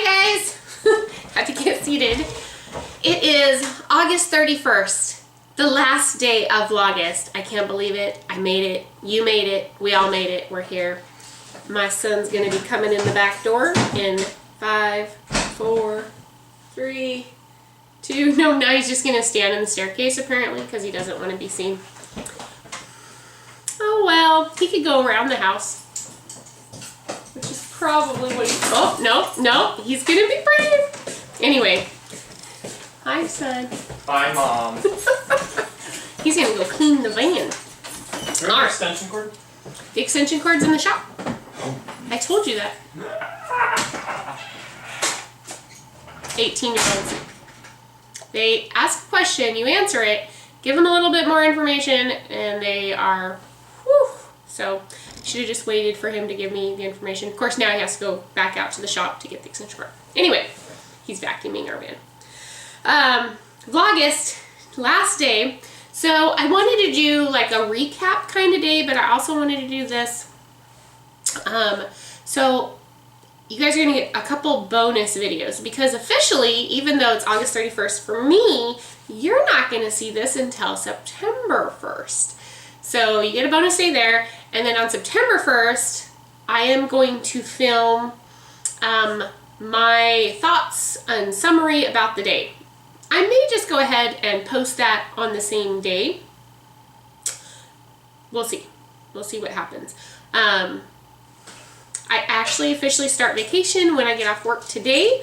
Hi guys! Have to get seated. It is August 31st, the last day of Vlogust. I can't believe it. I made it. You made it. We all made it. We're here. My son's going to be coming in the back door in 5, 4, 3, 2. No, now he's just going to stand in the staircase apparently because he doesn't want to be seen. Oh well, he could go around the house. Which is probably what he... Oh, no, he's going to be brave. Anyway. Hi, son. Hi, Mom. He's going to go clean the van. Remember the extension cord? The extension cord's in the shop. I told you that. 18-year-olds. They ask a question, you answer it, give them a little bit more information, and they are... Whew. So, I should have just waited for him to give me the information. Of course, now he has to go back out to the shop to get the extension cord. Anyway, he's vacuuming our van. Vlogust, last day. So I wanted to do like a recap kind of day, but I also wanted to do this. So you guys are going to get a couple bonus videos because officially, even though it's August 31st for me, you're not going to see this until September 1st. So you get a bonus day there, and then on September 1st, I am going to film my thoughts and summary about the day. I may just go ahead and post that on the same day. We'll see. We'll see what happens. I actually officially start vacation when I get off work today.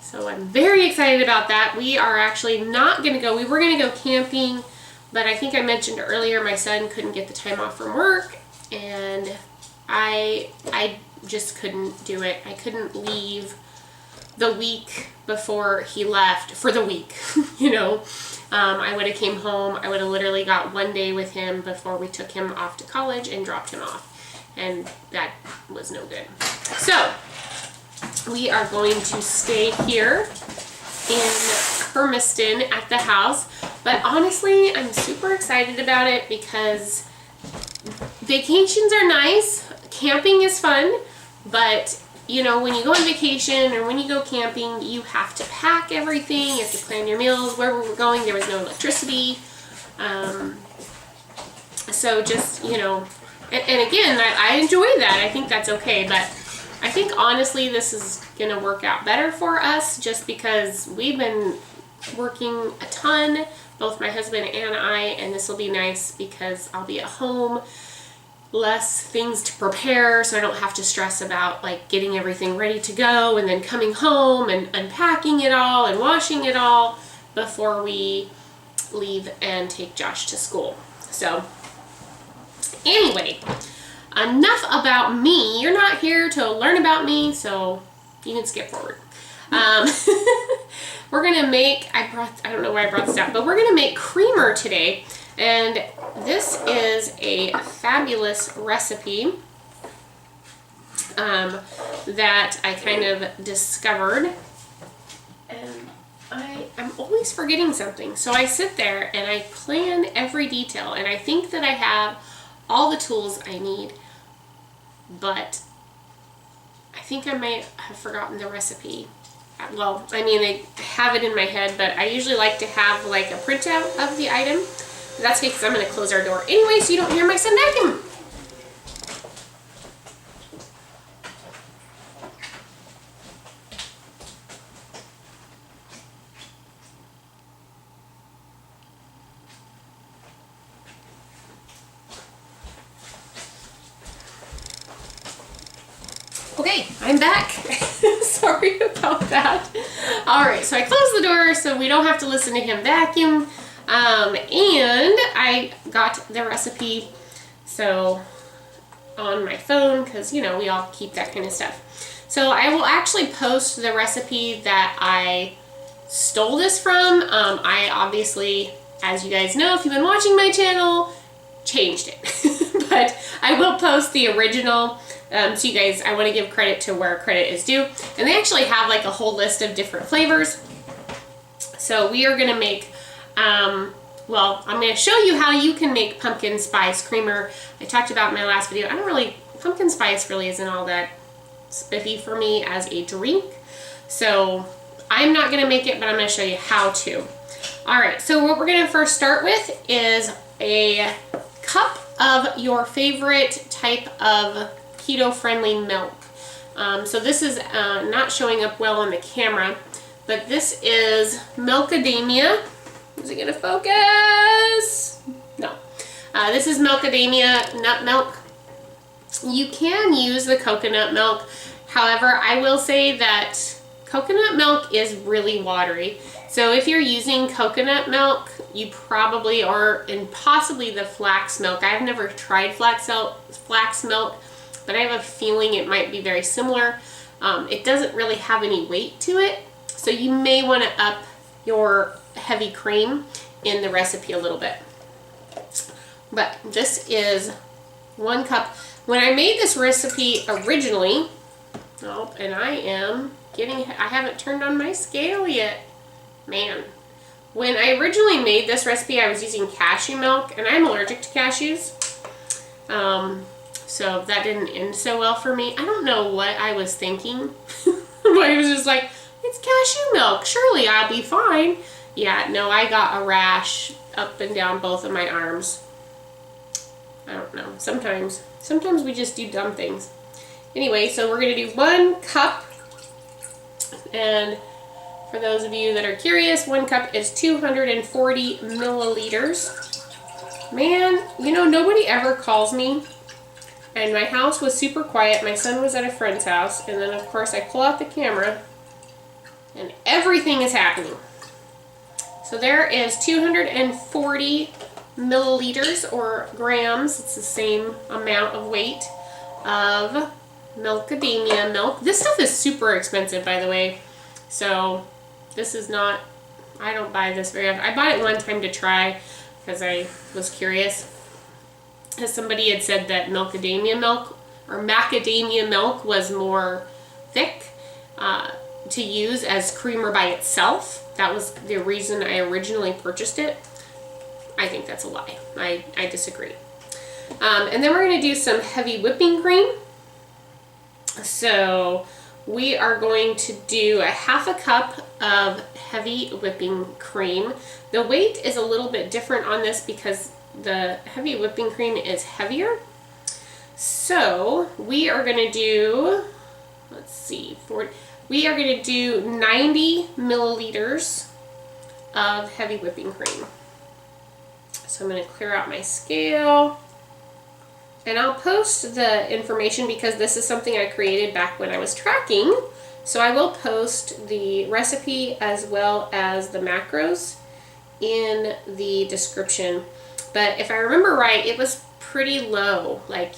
So I'm very excited about that. We are actually not going to go. We were going to go camping, but I think I mentioned earlier my son couldn't get the time off from work, and I just couldn't do it. I couldn't leave the week before he left for the week, you know. I would have came home. I would have literally got one day with him before we took him off to college and dropped him off, and that was no good. So we are going to stay here in Hermiston at the house, but honestly I'm super excited about it because vacations are nice, camping is fun, but you know, when you go on vacation or when you go camping, you have to pack everything, you have to plan your meals, where we were going, there was no electricity. So just, you know, and again, I enjoy that. I think that's okay, but I think honestly this is going to work out better for us just because we've been working a ton, both my husband and I, and this will be nice because I'll be at home. Less things to prepare, so I don't have to stress about like getting everything ready to go and then coming home and unpacking it all and washing it all before we leave and take Josh to school. So anyway, enough about me. You're not here to learn about me, so you can skip forward. We're gonna make, I don't know why I brought this out, but we're gonna make creamer today. And this is a fabulous recipe that I kind of discovered, and I'm always forgetting something. So I sit there and I plan every detail, and I think that I have all the tools I need, but I think I might have forgotten the recipe. Well, I mean, I have it in my head, but I usually like to have like a printout of the item. That's because I'm going to close our door anyway so you don't hear my son vacuum. Okay, I'm back. Sorry about that. Alright, so I closed the door so we don't have to listen to him vacuum. And I got the recipe so on my phone because, you know, we all keep that kind of stuff. So I will actually post the recipe that I stole this from. I obviously, as you guys know, if you've been watching my channel, changed it. But I will post the original. So you guys, I want to give credit to where credit is due. And they actually have like a whole list of different flavors. So we are going to make... well, I'm going to show you how you can make pumpkin spice creamer. I talked about in my last video. Pumpkin spice really isn't all that spiffy for me as a drink. So I'm not gonna make it, but I'm gonna show you how to. All right, so what we're gonna first start with is a cup of your favorite type of keto-friendly milk. So this is not showing up well on the camera, but this is macadamia. Is it gonna focus? No. This is macadamia nut milk. You can use the coconut milk. However, I will say that coconut milk is really watery. So if you're using coconut milk, you probably are, and possibly the flax milk. I've never tried flax milk, but I have a feeling it might be very similar. It doesn't really have any weight to it, so you may want to up your heavy cream in the recipe a little bit. But this is 1 cup. When I made this recipe originally, and I haven't turned on my scale yet. Man. When I originally made this recipe, I was using cashew milk, and I'm allergic to cashews. So that didn't end so well for me. I don't know what I was thinking. I was just like, it's cashew milk. Surely I'll be fine. Yeah, no, I got a rash up and down both of my arms. I don't know. Sometimes we just do dumb things. Anyway, so we're going to do 1 cup. And for those of you that are curious, 1 cup is 240 milliliters. Man, you know, nobody ever calls me. And my house was super quiet. My son was at a friend's house. And then, of course, I pull out the camera. And everything is happening. So there is 240 milliliters or grams. It's the same amount of weight of macadamia milk. This stuff is super expensive, by the way. So this is not, I don't buy this very often. I bought it one time to try because I was curious. As somebody had said that macadamia milk was more thick to use as creamer by itself. That was the reason I originally purchased it. I think that's a lie. I disagree. And then we're going to do some heavy whipping cream. So we are going to do a 1/2 cup of heavy whipping cream. The weight is a little bit different on this because the heavy whipping cream is heavier. So we are going to do, we are going to do 90 milliliters of heavy whipping cream. So I'm going to clear out my scale. And I'll post the information because this is something I created back when I was tracking. So I will post the recipe as well as the macros in the description. But if I remember right, it was pretty low. Like,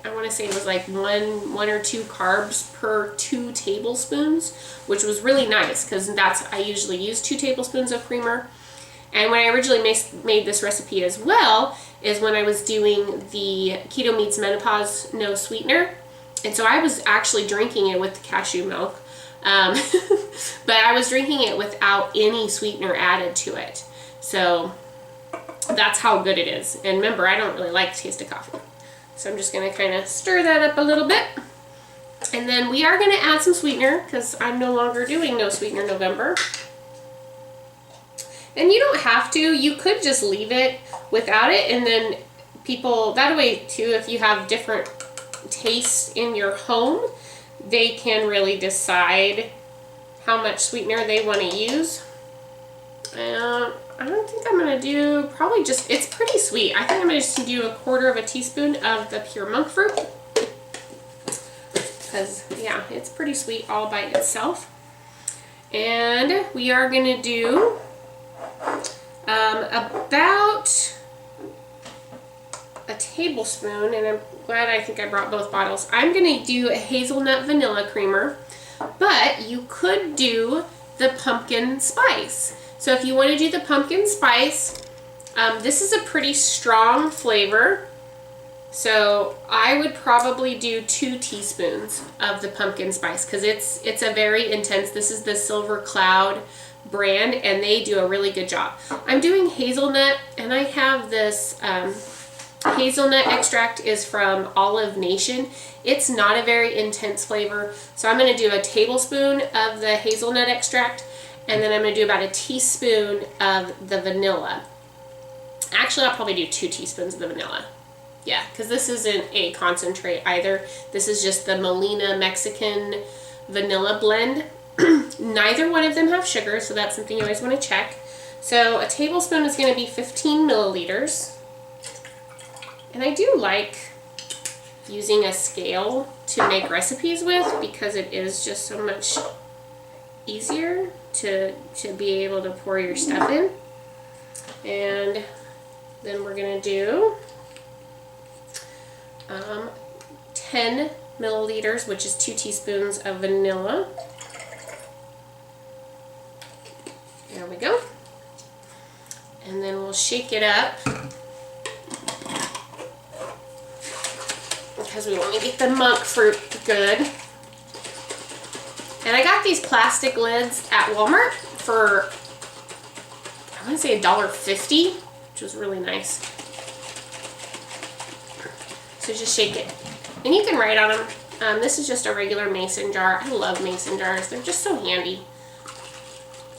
I want to say it was like one or 2 carbs per 2 tablespoons, which was really nice because I usually use 2 tablespoons of creamer. And when I originally made this recipe as well is when I was doing the Keto Meets Menopause No Sweetener. And so I was actually drinking it with the cashew milk. But I was drinking it without any sweetener added to it. So that's how good it is. And remember, I don't really like the taste of coffee. So I'm just going to kind of stir that up a little bit. And then we are going to add some sweetener because I'm no longer doing No Sweetener November. And you don't have to. You could just leave it without it, and then people, that way too, if you have different tastes in your home, they can really decide how much sweetener they want to use. I don't think I'm going to do, probably just, it's pretty sweet. I think I'm going to just do 1/4 teaspoon of the pure monk fruit. Because, yeah, it's pretty sweet all by itself. And we are going to do about a tablespoon, and I'm glad I think I brought both bottles. I'm going to do a hazelnut vanilla creamer, but you could do the pumpkin spice. So if you want to do the pumpkin spice, this is a pretty strong flavor. So I would probably do 2 teaspoons of the pumpkin spice because it's a very intense. This is the Silver Cloud brand, and they do a really good job. I'm doing hazelnut, and I have this Hazelnut extract is from Olive Nation. It's not a very intense flavor. So I'm going to do a tablespoon of the hazelnut extract, and then I'm going to do about a teaspoon of the vanilla. Actually, I'll probably do 2 teaspoons of the vanilla. Yeah, because this isn't a concentrate either. This is just the Molina Mexican vanilla blend. Neither one of them have sugar, so that's something you always want to check. So a tablespoon is going to be 15 milliliters. And I do like using a scale to make recipes with because it is just so much easier to be able to pour your stuff in. And then we're going to do 10 milliliters, which is 2 teaspoons of vanilla. There we go. And then we'll shake it up because we want to get the monk fruit good. And I got these plastic lids at Walmart for, I want to say $1.50, which was really nice. So just shake it. And you can write on them. This is just a regular mason jar. I love mason jars. They're just so handy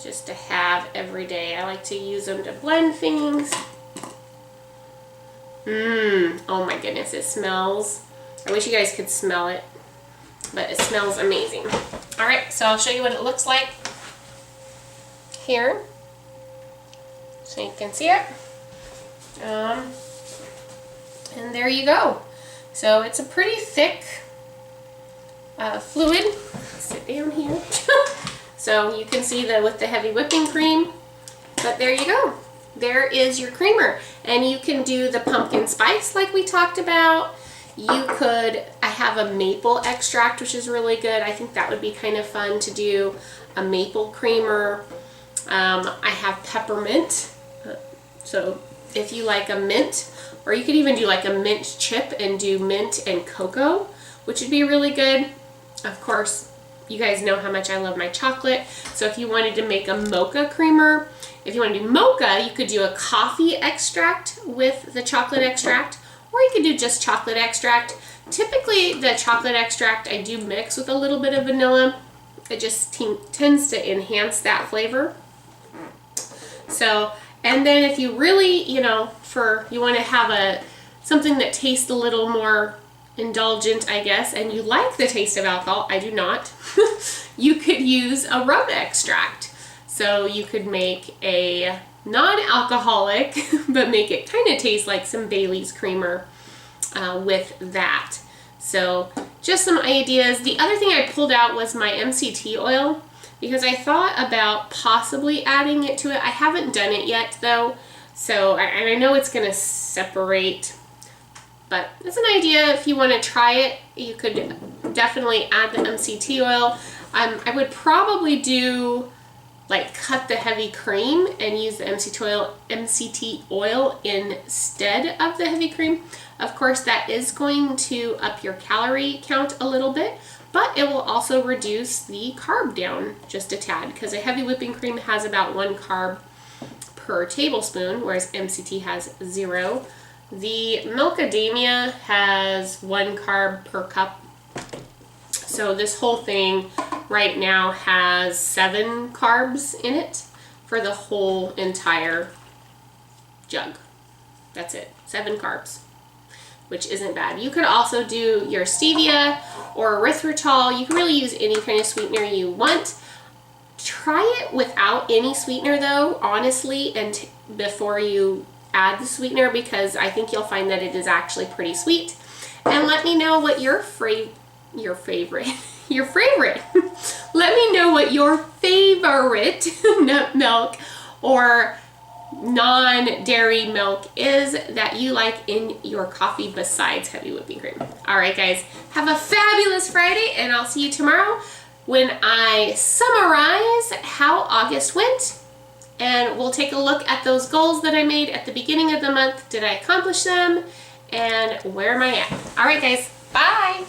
just to have every day. I like to use them to blend things. Oh my goodness, it smells. I wish you guys could smell it, but it smells amazing. All right, so I'll show you what it looks like here, so you can see it. And there you go. So it's a pretty thick fluid. Sit down here. So you can see with the heavy whipping cream, but there you go. There is your creamer. And you can do the pumpkin spice like we talked about. You could, I have a maple extract, which is really good. I think that would be kind of fun to do a maple creamer. I have peppermint. So if you like a mint, or you could even do like a mint chip and do mint and cocoa, which would be really good. Of course, you guys know how much I love my chocolate. So if you wanted to make a mocha creamer, if you want to do mocha, you could do a coffee extract with the chocolate extract, or you could do just chocolate extract. Typically, the chocolate extract I do mix with a little bit of vanilla. It just tends to enhance that flavor. So, and then if you really, you want to have something that tastes a little more indulgent, I guess, and you like the taste of alcohol, I do not, you could use a rum extract. So you could make a non-alcoholic, but make it kind of taste like some Bailey's creamer with that. So just some ideas. The other thing I pulled out was my MCT oil, because I thought about possibly adding it to it. I haven't done it yet though, so I know it's going to separate, but it's an idea. If you want to try it, you could definitely add the MCT oil. I would probably do cut the heavy cream and use the MCT oil instead of the heavy cream. Of course, that is going to up your calorie count a little bit, but it will also reduce the carb down just a tad, because a heavy whipping cream has about 1 carb per tablespoon, whereas MCT has 0. The macadamia has 1 carb per cup. So this whole thing right now has 7 carbs in it for the whole entire jug. That's it, 7 carbs, which isn't bad. You could also do your stevia or erythritol. You can really use any kind of sweetener you want. Try it without any sweetener though, honestly, and before you add the sweetener, because I think you'll find that it is actually pretty sweet. And let me know what your favorite let me know what your favorite nut milk or non-dairy milk is that you like in your coffee besides heavy whipping cream. All right, guys, have a fabulous Friday, and I'll see you tomorrow when I summarize how August went, and we'll take a look at those goals that I made at the beginning of the month. Did I accomplish them, and where am I at? All right, guys, bye.